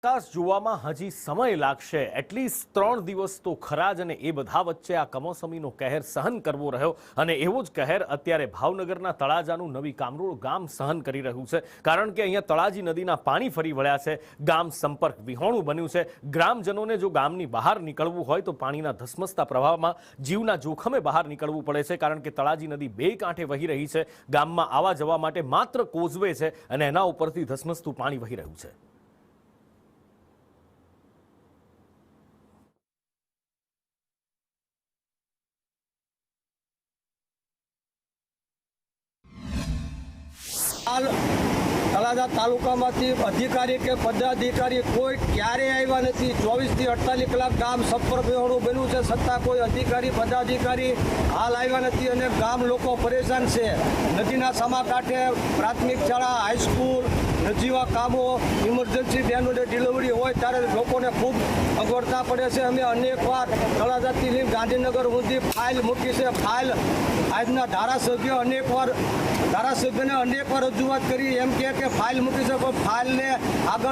આકાશ જોવામાં હજી સમય લાગશે એટલીસ્ટ 3 દિવસ તો ખરા જ અને એ બધા વચ્ચે આ કમોસમીનો કહેર સહન કરવો રહ્યો અને એવો જ કહેર અત્યારે ભાવનગરના તળાજાનું નવી કામરોળ ગામ સહન કરી રહ્યું છે કારણ કે અહીંયા તળાજી નદીના પાણી ફરી વળ્યા છે ગામ સંપર્ક વિહોણું બન્યું છે ગ્રામજનોને જો ગામની બહાર નીકળવું હોય તો પાણીના ધસમસતા પ્રવાહમાં જીવના જોખમે બહાર નીકળવું પડે છે કારણ કે તળાજી નદી બે કાંઠે વહી રહી છે ગામમાં આવવા જવા માટે માત્ર કોઝવે છે અને એના ઉપરથી ધસમસતું પાણી વહી રહ્યું છે। તળાજા તાલુકામાંથી અધિકારી કે પદાધિકારી કોઈ ક્યારેય આવ્યા નથી। 24 થી 48 કલાક ગામ સંપર્ક વિહોણું બન્યું છે છતાં કોઈ અધિકારી પદાધિકારી હાલ આવ્યા નથી અને ગામ લોકો પરેશાન છે। નદીના સમા કાંઠે પ્રાથમિક શાળા, હાઈસ્કૂલ, નજીવા કામો, ઇમરજન્સી બહેનોને ડિલિવરી હોય ત્યારે લોકોને ખૂબ અગવડતા પડે છે। અમે અનેકવાર તળાજાથી લઈને ગાંધીનગર સુધી ફાઇલ મૂકી છે। ફાઇલ આજના ધારાસભ્યને અનેકવાર રજૂઆત કરી એમ કે ફાઇલ મૂકી શકો, ફાઇલને આગળ